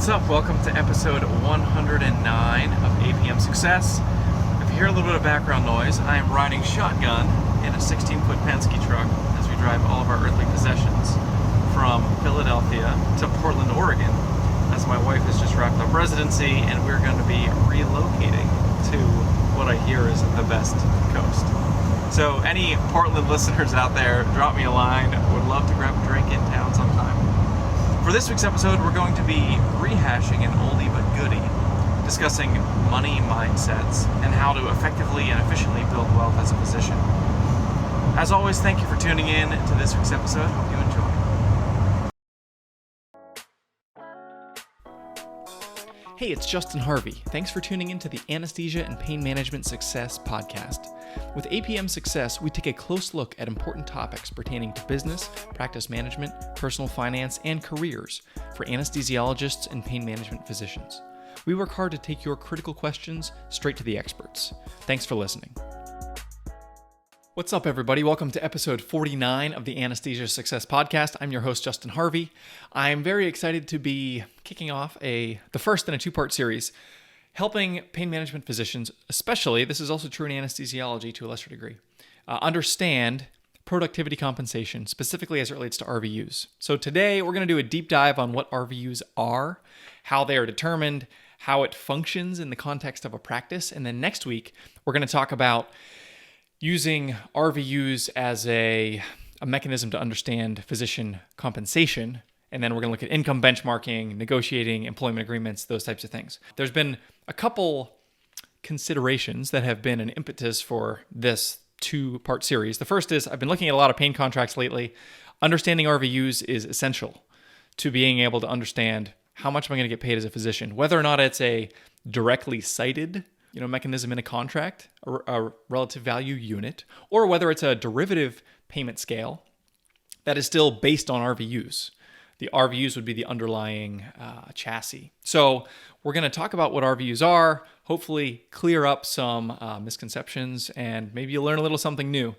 What's up? Welcome to episode 109 of APM Success. If you hear a little bit of background noise, I am riding shotgun in a 16-foot Penske truck as we drive all of our earthly possessions from Philadelphia to Portland, Oregon, as my wife has just wrapped up residency and we're going to be relocating to what I hear is the best coast. So any Portland listeners out there, drop me a line. Would love to grab a drink in town sometime. For this week's episode, we're going to be rehashing an oldie but goodie, discussing money mindsets and how to effectively and efficiently build wealth as a physician. As always, thank you for tuning in to this week's episode. Hope you enjoy. Hey, it's Justin Harvey. Thanks for tuning in to the Anesthesia and Pain Management Success podcast. With APM Success, we take a close look at important topics pertaining to business, practice management, personal finance, and careers for anesthesiologists and pain management physicians. We work hard to take your critical questions straight to the experts. Thanks for listening. What's up, everybody? Welcome to episode 49 of the Anesthesia Success podcast. I'm your host, Justin Harvey. I'm very excited to be kicking off the first in a two-part series helping pain management physicians, especially, this is also true in anesthesiology to a lesser degree, understand productivity compensation, specifically as it relates to RVUs. So today, we're going to do a deep dive on what RVUs are, how they are determined, how it functions in the context of a practice, and then next week, we're going to talk about using RVUs as a mechanism to understand physician compensation. And then we're going to look at income benchmarking, negotiating employment agreements, those types of things. There's been a couple considerations that have been an impetus for this two-part series. The first is I've been looking at a lot of pain contracts lately. Understanding RVUs is essential to being able to understand how much am I going to get paid as a physician, whether or not it's a directly cited mechanism in a contract, a relative value unit, or whether it's a derivative payment scale that is still based on RVUs. The RVUs would be the underlying chassis. So we're going to talk about what RVUs are, hopefully clear up some misconceptions, and maybe you'll learn a little something new.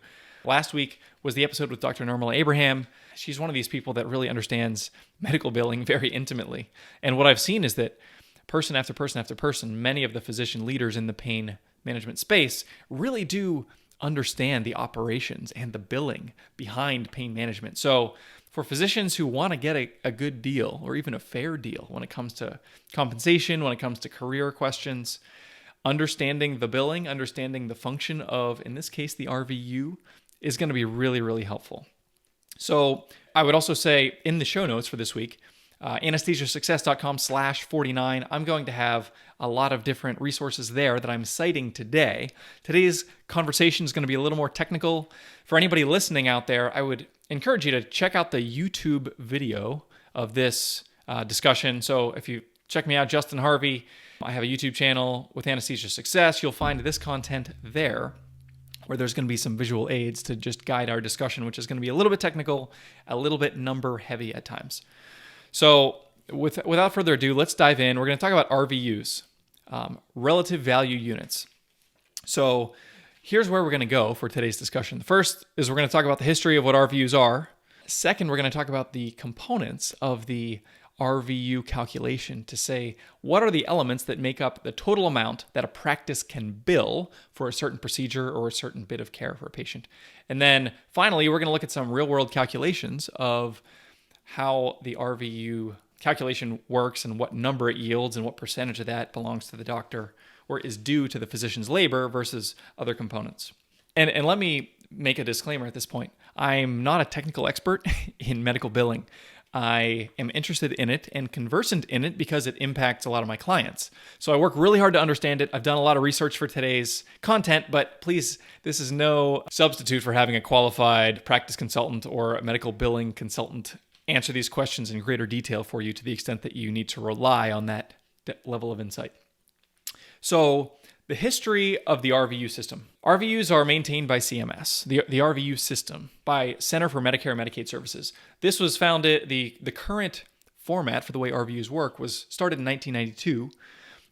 Last week was the episode with Dr. Norma Abraham. She's one of these people that really understands medical billing very intimately. And what I've seen is that person after person after person, many of the physician leaders in the pain management space really do understand the operations and the billing behind pain management. So for physicians who want to get a good deal or even a fair deal when it comes to compensation, when it comes to career questions, understanding the billing, understanding the function of, in this case, the RVU is going to be really, really helpful. So I would also say in the show notes for this week, anesthesiasuccess.com/49. I'm going to have a lot of different resources there that I'm citing today. Today's conversation is going to be a little more technical. For anybody listening out there, I would encourage you to check out the YouTube video of this discussion. So if you check me out, Justin Harvey, I have a YouTube channel with Anesthesia Success. You'll find this content there, where there's going to be some visual aids to just guide our discussion, which is going to be a little bit technical, a little bit number heavy at times. So without further ado, let's dive in. We're going to talk about RVUs, relative value units. So here's where we're going to go for today's discussion. The first is we're going to talk about the history of what RVUs are. Second, we're going to talk about the components of the RVU calculation to say what are the elements that make up the total amount that a practice can bill for a certain procedure or a certain bit of care for a patient. And then finally, we're going to look at some real-world calculations of how the RVU calculation works and what number it yields and what percentage of that belongs to the doctor or is due to the physician's labor versus other components. And let me make a disclaimer at this point. I'm not a technical expert in medical billing. I am interested in it and conversant in it because it impacts a lot of my clients. So I work really hard to understand it. I've done a lot of research for today's content, but please, this is no substitute for having a qualified practice consultant or a medical billing consultant answer these questions in greater detail for you to the extent that you need to rely on that level of insight. So the history of the RVU system. RVUs are maintained by CMS, the RVU system, by Center for Medicare and Medicaid Services. This was founded, the current format for the way RVUs work was started in 1992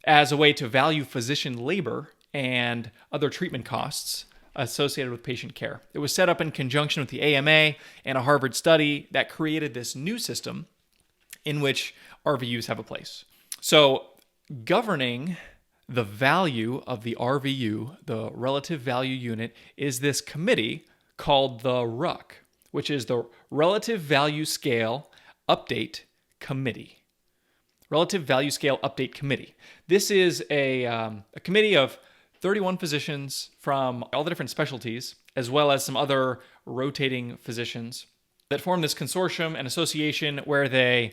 as a way to value physician labor and other treatment costs associated with patient care. It was set up in conjunction with the AMA and a Harvard study that created this new system in which RVUs have a place. So governing the value of the RVU, the relative value unit, is this committee called the RUC, which is the Relative Value Scale Update Committee. Relative Value Scale Update Committee. This is a committee of 31 physicians from all the different specialties, as well as some other rotating physicians that form this consortium and association where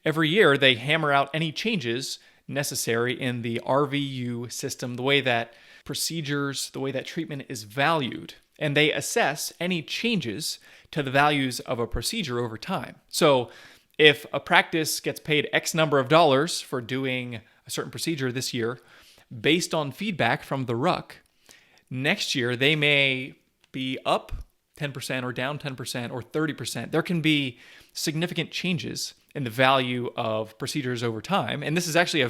every year they hammer out any changes necessary in the RVU system, the way that procedures, the way that treatment is valued, and they assess any changes to the values of a procedure over time. So if a practice gets paid X number of dollars for doing a certain procedure this year, based on feedback from the RUC, next year they may be up 10% or down 10% or 30%. There can be significant changes in the value of procedures over time. And this is actually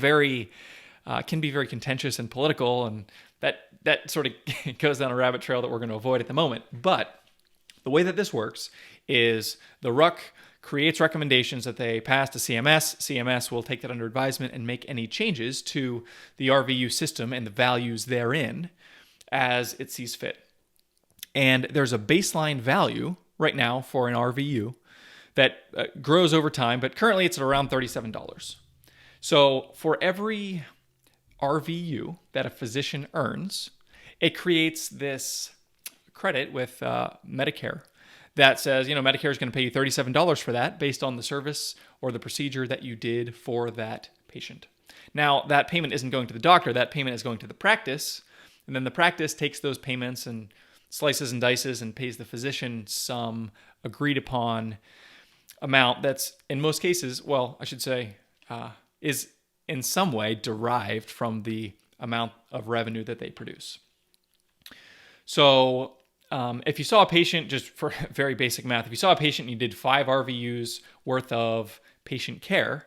can be very contentious and political, and that sort of goes down a rabbit trail that we're going to avoid at the moment. But the way that this works is the RUC creates recommendations that they pass to CMS. CMS will take that under advisement and make any changes to the RVU system and the values therein as it sees fit. And there's a baseline value right now for an RVU that grows over time, but currently it's at around $37. So for every RVU that a physician earns, it creates this credit with Medicare that says, Medicare is going to pay you $37 for that based on the service or the procedure that you did for that patient. Now, that payment isn't going to the doctor. That payment is going to the practice, and then the practice takes those payments and slices and dices and pays the physician some agreed upon amount that's in most cases, is in some way derived from the amount of revenue that they produce. So if you saw a patient, just for very basic math, if you saw a patient and you did 5 RVUs worth of patient care,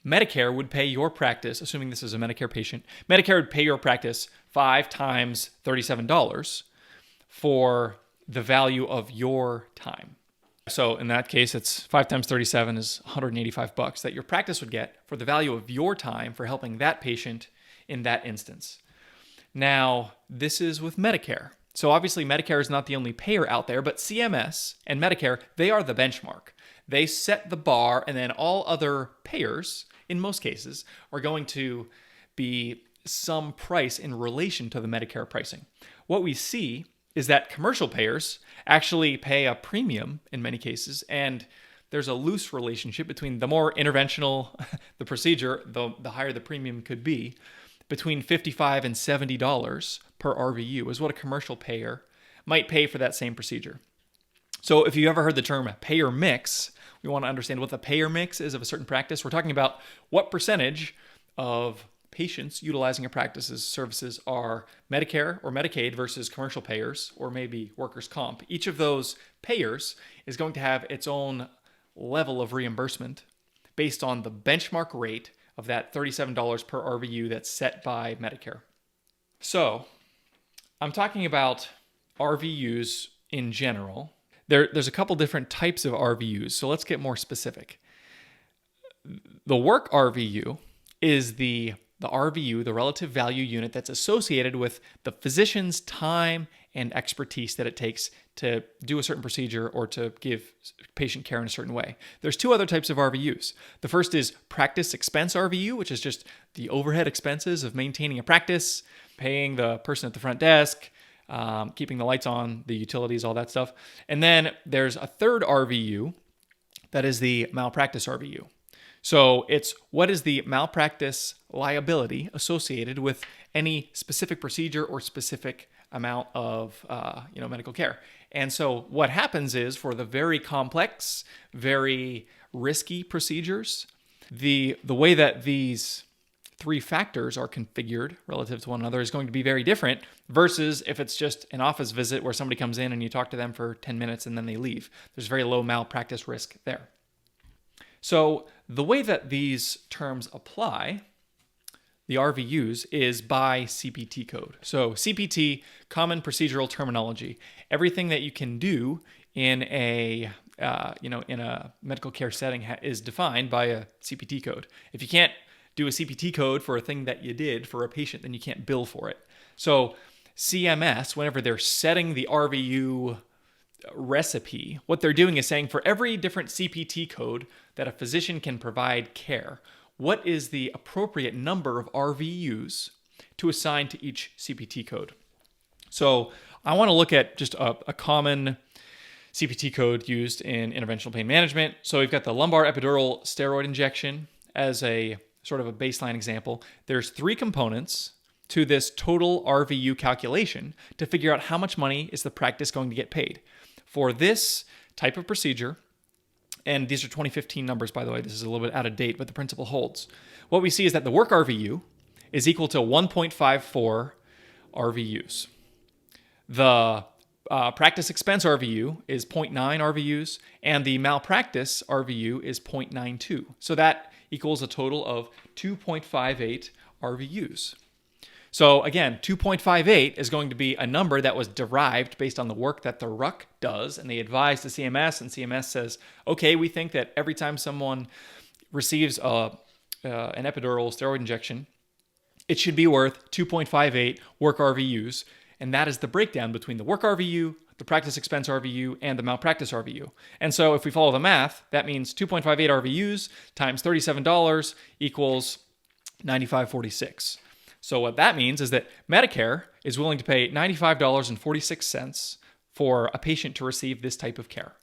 Medicare would pay your practice, assuming this is a Medicare patient, Medicare would pay your practice 5 times $37 for the value of your time. So in that case, it's 5 times 37 is $185 that your practice would get for the value of your time for helping that patient in that instance. Now, this is with Medicare. So obviously Medicare is not the only payer out there, but CMS and Medicare, they are the benchmark. They set the bar, and then all other payers, in most cases, are going to be some price in relation to the Medicare pricing. What we see is that commercial payers actually pay a premium in many cases, and there's a loose relationship between the more interventional the procedure, the higher the premium could be. Between $55 and $70 per RVU is what a commercial payer might pay for that same procedure. So if you ever heard the term payer mix, we want to understand what the payer mix is of a certain practice. We're talking about what percentage of patients utilizing a practice's services are Medicare or Medicaid versus commercial payers, or maybe workers' comp. Each of those payers is going to have its own level of reimbursement based on the benchmark rate of that $37 per RVU that's set by Medicare. So I'm talking about RVUs in general. There's a couple different types of RVUs, so let's get more specific. The work RVU is the RVU, the relative value unit, that's associated with the physician's time and expertise that it takes to do a certain procedure or to give patient care in a certain way. There's 2 other types of RVUs. The first is practice expense RVU, which is just the overhead expenses of maintaining a practice, paying the person at the front desk, keeping the lights on, the utilities, all that stuff. And then there's a third RVU that is the malpractice RVU. So it's what is the malpractice liability associated with any specific procedure or specific amount of medical care. And so what happens is, for the very complex, very risky procedures, the way that these 3 factors are configured relative to one another is going to be very different versus if it's just an office visit where somebody comes in and you talk to them for 10 minutes and then they leave. There's very low malpractice risk there. So the way that these terms apply, the RVUs, is by CPT code. So CPT, common procedural terminology. Everything that you can do in a medical care setting is defined by a CPT code. If you can't do a CPT code for a thing that you did for a patient, then you can't bill for it. So CMS, whenever they're setting the RVU recipe, what they're doing is saying for every different CPT code that a physician can provide care, what is the appropriate number of RVUs to assign to each CPT code? So I want to look at just a common CPT code used in interventional pain management. So we've got the lumbar epidural steroid injection as a sort of a baseline example. There's 3 components to this total RVU calculation to figure out how much money is the practice going to get paid. For this type of procedure, and these are 2015 numbers, by the way, this is a little bit out of date, but the principle holds. What we see is that the work RVU is equal to 1.54 RVUs. The practice expense RVU is 0.9 RVUs, and the malpractice RVU is 0.92. So that equals a total of 2.58 RVUs. So again, 2.58 is going to be a number that was derived based on the work that the RUC does, and they advise the CMS, and CMS says, okay, we think that every time someone receives an epidural steroid injection, it should be worth 2.58 work RVUs, and that is the breakdown between the work RVU, the practice expense RVU, and the malpractice RVU. And so if we follow the math, that means 2.58 RVUs times $37 equals $95.46. So what that means is that Medicare is willing to pay $95.46 for a patient to receive this type of care.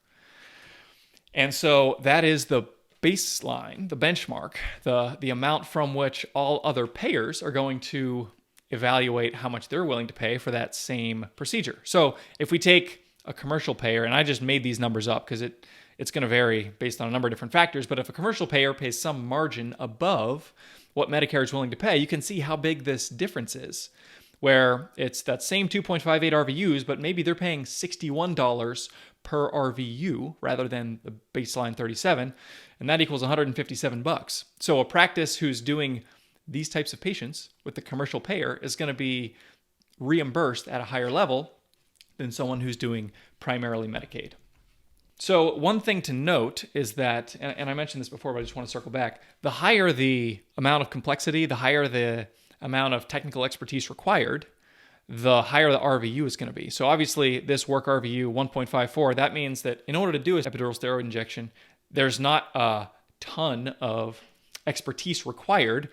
And so that is the baseline, the benchmark, the amount from which all other payers are going to evaluate how much they're willing to pay for that same procedure. So if we take a commercial payer, and I just made these numbers up because it's going to vary based on a number of different factors, but if a commercial payer pays some margin above what Medicare is willing to pay, you can see how big this difference is, where it's that same 2.58 RVUs, but maybe they're paying $61 per RVU rather than the baseline 37, and that equals $157. So a practice who's doing these types of patients with the commercial payer is going to be reimbursed at a higher level than someone who's doing primarily Medicaid. So one thing to note is that, and I mentioned this before, but I just want to circle back, the higher the amount of complexity, the higher the amount of technical expertise required, the higher the RVU is going to be. So obviously this work RVU 1.54, that means that in order to do an epidural steroid injection, there's not a ton of expertise required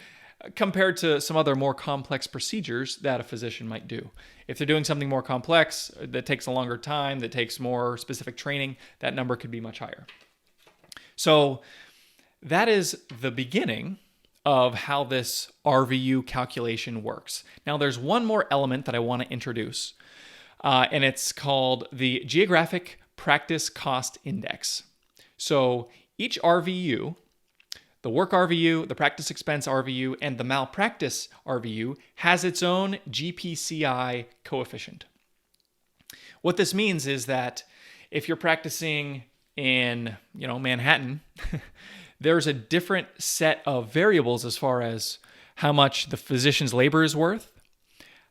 compared to some other more complex procedures that a physician might do. If they're doing something more complex that takes a longer time, that takes more specific training, that number could be much higher. So that is the beginning of how this RVU calculation works. Now there's one more element that I want to introduce, and it's called the Geographic Practice Cost Index. So each RVU, the work RVU, the practice expense RVU, and the malpractice RVU has its own GPCI coefficient. What this means is that if you're practicing in, Manhattan, there's a different set of variables as far as how much the physician's labor is worth,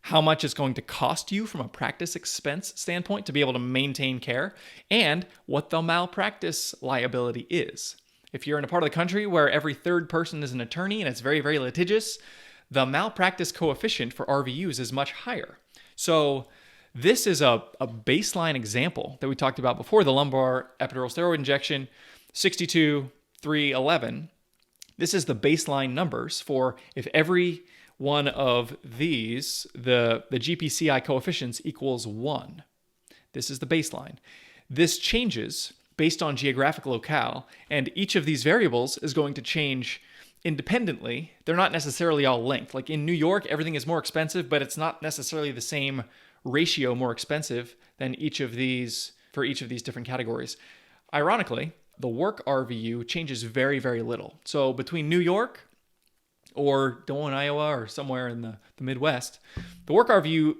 how much it's going to cost you from a practice expense standpoint to be able to maintain care, and what the malpractice liability is. If you're in a part of the country where every third person is an attorney and it's very, very litigious, the malpractice coefficient for RVUs is much higher. So this is a baseline example that we talked about before, the lumbar epidural steroid injection, 62,311. This is the baseline numbers for if every one of these, the GPCI coefficients equals 1. This is the baseline. This changes based on geographic locale, and each of these variables is going to change independently. They're not necessarily all linked. Like in New York, everything is more expensive, but it's not necessarily the same ratio more expensive than each of these for each of these different categories. Ironically, the work RVU changes very, very little. So between New York or Des Moines, Iowa, or somewhere in the Midwest, the work RVU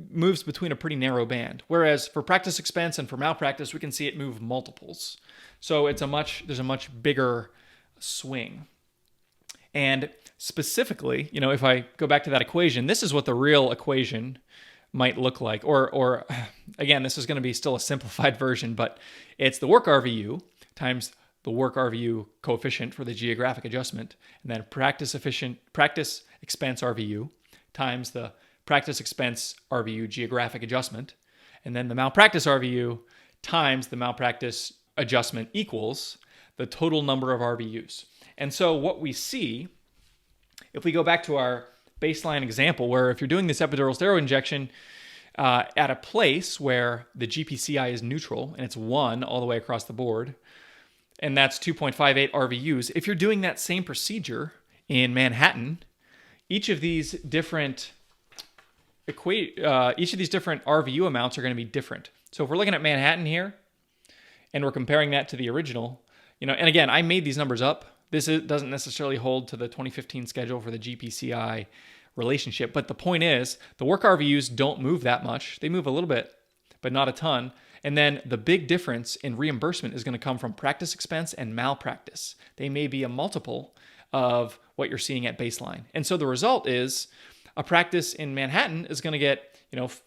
moves between a pretty narrow band. Whereas for practice expense and for malpractice, we can see it move multiples. So there's a much bigger swing. And specifically, if I go back to that equation, this is what the real equation might look like. Or again, this is going to be still a simplified version, but it's the work RVU times the work RVU coefficient for the geographic adjustment, and then practice expense RVU times the practice expense RVU geographic adjustment, and then the malpractice RVU times the malpractice adjustment equals the total number of RVUs. And so what we see, if we go back to our baseline example, where if you're doing this epidural steroid injection at a place where the GPCI is neutral and it's 1 all the way across the board, and that's 2.58 RVUs, if you're doing that same procedure in Manhattan, each of these different RVU amounts are going to be different. So if we're looking at Manhattan here, and we're comparing that to the original, and again, I made these numbers up. This doesn't necessarily hold to the 2015 schedule for the GPCI relationship, but the point is, the work RVUs don't move that much. They move a little bit, but not a ton. And then the big difference in reimbursement is going to come from practice expense and malpractice. They may be a multiple of what you're seeing at baseline. And so the result is a practice in Manhattan is going to get,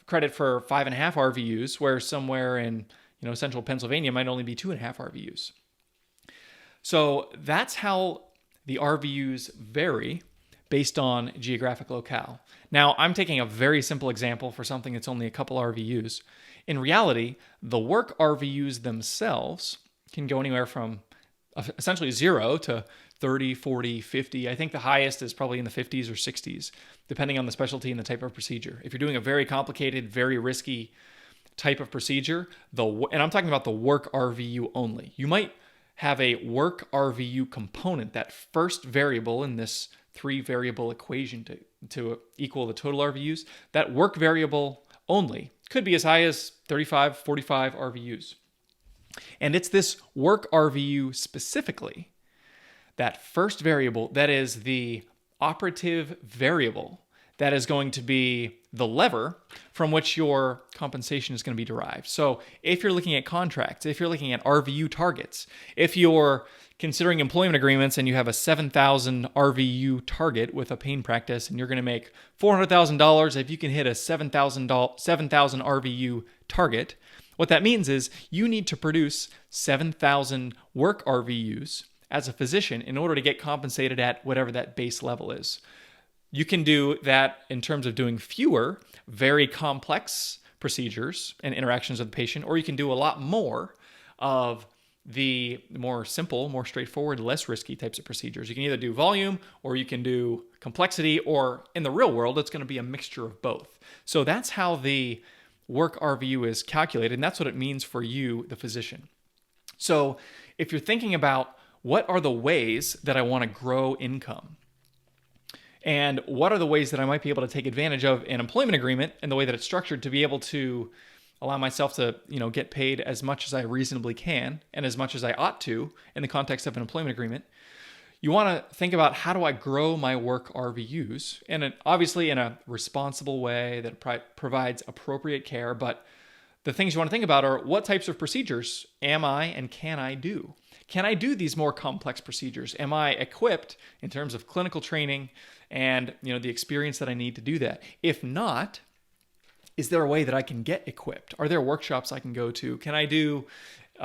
credit for 5.5 RVUs, where somewhere in, central Pennsylvania might only be 2.5 RVUs. So that's how the RVUs vary based on geographic locale. Now, I'm taking a very simple example for something that's only a couple RVUs. In reality, the work RVUs themselves can go anywhere from essentially 0 to 30, 40, 50. I think the highest is probably in the 50s or 60s, depending on the specialty and the type of procedure. If you're doing a very complicated, very risky type of procedure, and I'm talking about the work RVU only. You might have a work RVU component, that first variable in this 3-variable equation to equal the total RVUs. That work variable only could be as high as 35, 45 RVUs. And it's this work RVU specifically, that first variable, that is the operative variable, that is going to be the lever from which your compensation is going to be derived. So if you're looking at contracts, if you're looking at RVU targets, if you're considering employment agreements and you have a 7,000 RVU target with a pain practice and you're going to make $400,000 if you can hit a 7,000 RVU target, what that means is you need to produce 7,000 work RVUs as a physician in order to get compensated at whatever that base level is. You can do that in terms of doing fewer, very complex procedures and interactions with the patient, or you can do a lot more of the more simple, more straightforward, less risky types of procedures. You can either do volume or you can do complexity, or in the real world, it's going to be a mixture of both. So that's how the work RVU is calculated, and that's what it means for you, the physician. So if you're thinking about what are the ways that I want to grow income, and what are the ways that I might be able to take advantage of an employment agreement and the way that it's structured to be able to allow myself to, get paid as much as I reasonably can and as much as I ought to in the context of an employment agreement, you want to think about, how do I grow my work RVUs? And obviously in a responsible way that provides appropriate care. But the things you want to think about are, what types of procedures am I and can I do? Can I do these more complex procedures? Am I equipped in terms of clinical training and the experience that I need to do that? If not, is there a way that I can get equipped? Are there workshops I can go to? Can I do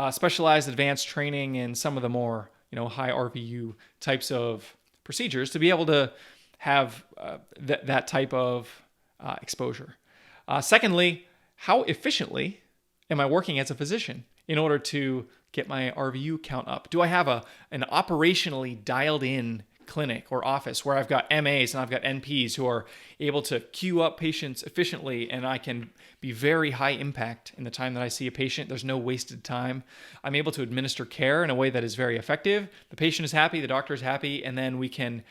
specialized advanced training in some of the more high RVU types of procedures to be able to have that type of exposure? Secondly, how efficiently am I working as a physician in order to get my RVU count up? Do I have an operationally dialed in clinic or office where I've got MAs and I've got NPs who are able to queue up patients efficiently, and I can be very high impact in the time that I see a patient? There's no wasted time. I'm able to administer care in a way that is very effective. The patient is happy, the doctor is happy, and then we can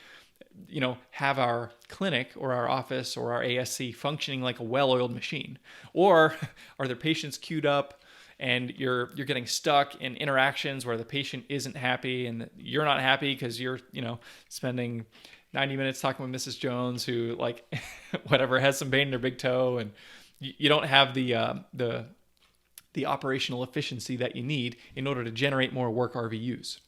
have our clinic or our office or our ASC functioning like a well-oiled machine. Or are there patients queued up and you're getting stuck in interactions where the patient isn't happy and you're not happy because you're, spending 90 minutes talking with Mrs. Jones, who has some pain in her big toe, and you don't have the operational efficiency that you need in order to generate more work RVUs.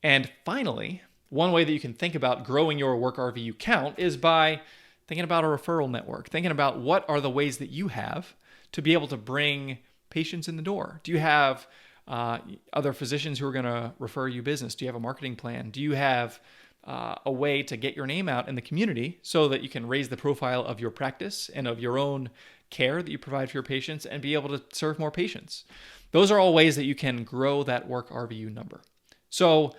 And finally, one way that you can think about growing your work RVU count is by thinking about a referral network, thinking about what are the ways that you have to be able to bring patients in the door. Do you have other physicians who are going to refer you business? Do you have a marketing plan? Do you have a way to get your name out in the community so that you can raise the profile of your practice and of your own care that you provide for your patients and be able to serve more patients? Those are all ways that you can grow that work RVU number. So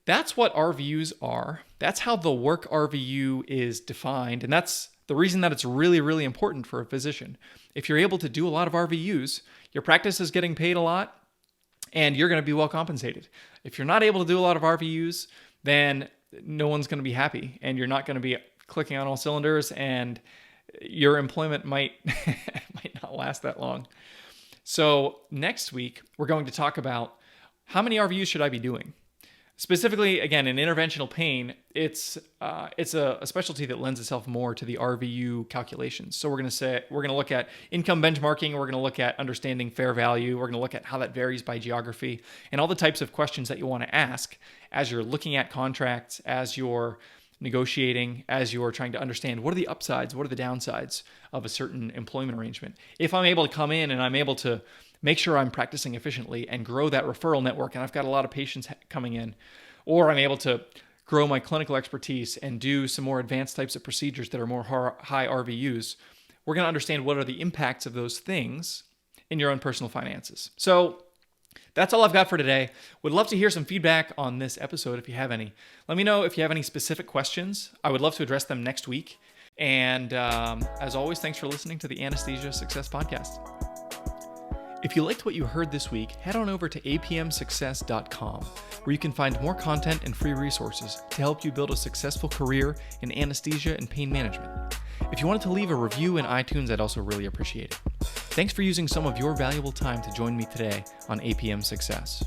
that's what RVUs are. That's how the work RVU is defined. And that's the reason that it's really, really important for a physician. If you're able to do a lot of RVUs, your practice is getting paid a lot and you're going to be well compensated. If you're not able to do a lot of RVUs, then no one's going to be happy and you're not going to be clicking on all cylinders and your employment might not last that long. So next week, we're going to talk about how many RVUs should I be doing? Specifically, again, in interventional pain, it's a specialty that lends itself more to the RVU calculations. So we're going to look at income benchmarking. We're going to look at understanding fair value. We're going to look at how that varies by geography and all the types of questions that you want to ask as you're looking at contracts, as you're negotiating, as you're trying to understand what are the upsides, what are the downsides of a certain employment arrangement. If I'm able to come in and I'm able to make sure I'm practicing efficiently and grow that referral network and I've got a lot of patients coming in, or I'm able to grow my clinical expertise and do some more advanced types of procedures that are more high RVUs, we're going to understand what are the impacts of those things in your own personal finances. So that's all I've got for today. Would love to hear some feedback on this episode if you have any. Let me know if you have any specific questions. I would love to address them next week. And as always, thanks for listening to the Anesthesia Success Podcast. If you liked what you heard this week, head on over to apmsuccess.com, where you can find more content and free resources to help you build a successful career in anesthesia and pain management. If you wanted to leave a review in iTunes, I'd also really appreciate it. Thanks for using some of your valuable time to join me today on APM Success.